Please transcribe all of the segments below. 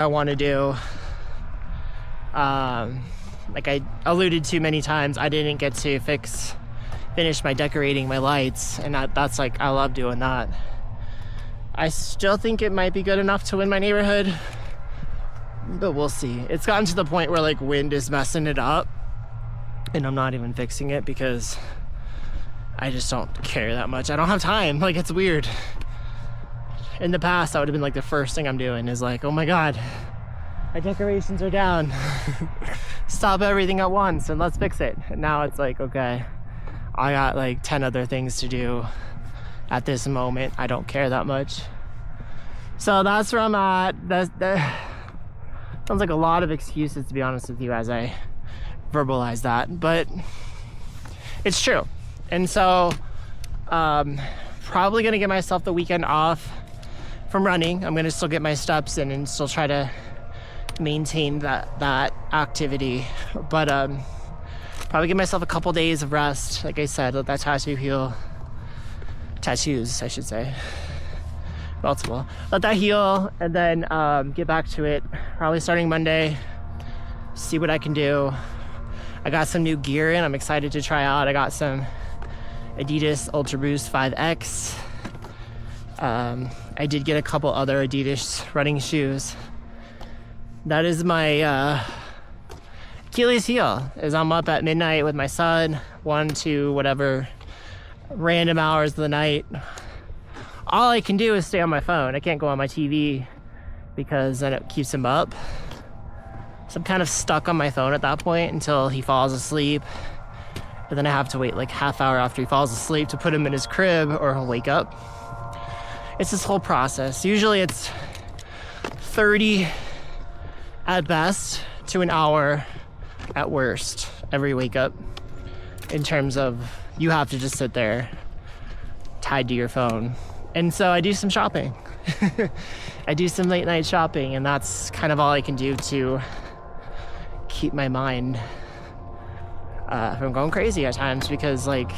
I want to do. Like I alluded to many times, I didn't get to finish my decorating my lights, and that's like, I love doing that. I still think it might be good enough to win my neighborhood, but we'll see. It's gotten to the point where like wind is messing it up, and I'm not even fixing it because I just don't care that much. I don't have time. Like, it's weird. In the past, that would have been like the first thing I'm doing is like, oh my God, my decorations are down. Stop everything at once and let's fix it. And now it's like, okay, I got like 10 other things to do at this moment. I don't care that much. So that's where I'm at. That sounds like a lot of excuses, to be honest with you, as I verbalize that, but it's true. And so probably gonna give myself the weekend off from running. I'm gonna still get my steps in and still try to maintain that activity, but probably give myself a couple days of rest. Like I said, let that tattoo heal. Tattoos, I should say. Multiple. Let that heal, and then get back to it. Probably starting Monday. See what I can do. I got some new gear in. I'm excited to try out. I got some Adidas Ultra Boost 5X. I did get a couple other Adidas running shoes. That is my Achilles heel, is I'm up at midnight with my son, 1 to whatever random hours of the night. All I can do is stay on my phone. I can't go on my TV because then it keeps him up. So I'm kind of stuck on my phone at that point until he falls asleep. But then I have to wait like half hour after he falls asleep to put him in his crib or he'll wake up. It's this whole process. Usually it's 30 at best to an hour at worst every wake up, in terms of you have to just sit there tied to your phone. And so I do some shopping. I do some late night shopping, and that's kind of all I can do to keep my mind from going crazy at times, because like,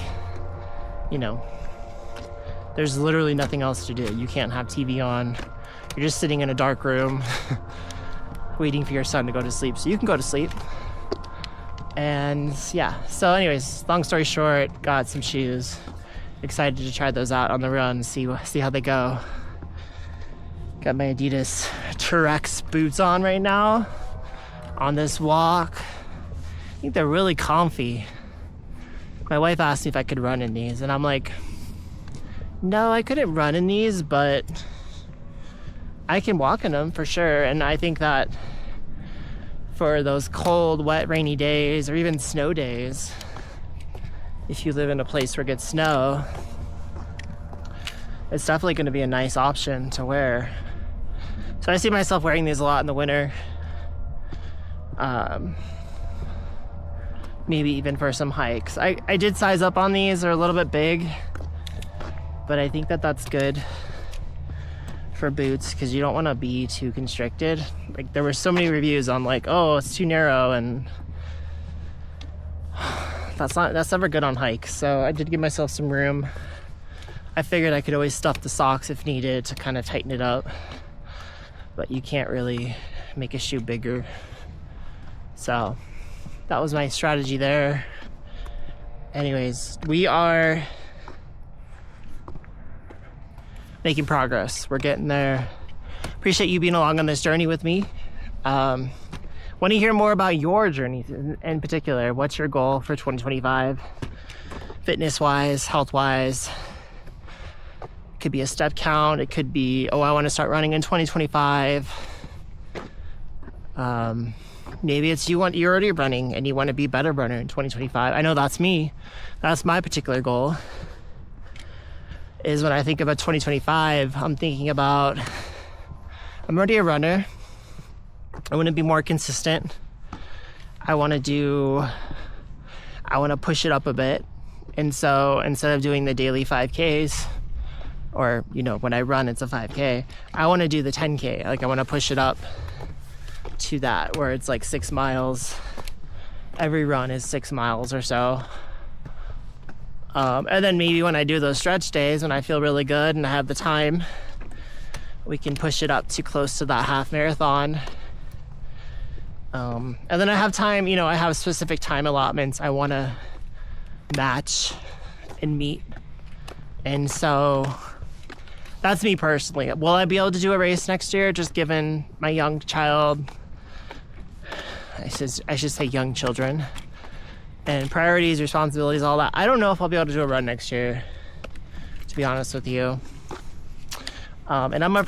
you know, there's literally nothing else to do. You can't have TV on. You're just sitting in a dark room waiting for your son to go to sleep so you can go to sleep. And yeah, so anyways, long story short, got some shoes. Excited to try those out on the run, see how they go. Got my Adidas T-Rex boots on right now on this walk. I think they're really comfy. My wife asked me if I could run in these, and I'm like, no, I couldn't run in these, but I can walk in them for sure. And I think that for those cold, wet, rainy days, or even snow days, if you live in a place where it gets snow, it's definitely going to be a nice option to wear. So I see myself wearing these a lot in the winter. Maybe even for some hikes. I did size up on these. They're a little bit big, but I think that that's good for boots because you don't want to be too constricted. Like, there were so many reviews on like, oh, it's too narrow, and that's never good on hikes. So I did give myself some room. I figured I could always stuff the socks if needed to kind of tighten it up, but you can't really make a shoe bigger. So that was my strategy there. Anyways, we are making progress. We're getting there. Appreciate you being along on this journey with me. Want to hear more about your journey in particular. What's your goal for 2025? Fitness-wise, health-wise. It could be a step count. It could be, oh, I want to start running in 2025. Maybe it's you're already running and you want to be a better runner in 2025. I know that's me. That's my particular goal. Is when I think about 2025, I'm thinking about, I'm already a runner. I want to be more consistent. I want to push it up a bit. And so instead of doing the daily 5Ks, or, you know, when I run, it's a 5K, I want to do the 10K. Like, I want to push it up to that, where it's like 6 miles. Every run is 6 miles or so. And then maybe when I do those stretch days, when I feel really good and I have the time, we can push it up to close to that half marathon. And then I have time, you know, I have specific time allotments I want to match and meet. And so that's me personally. Will I be able to do a race next year, just given my young child? I should say young children. And priorities, responsibilities, all that. I don't know if I'll be able to do a run next year, to be honest with you. And I'm a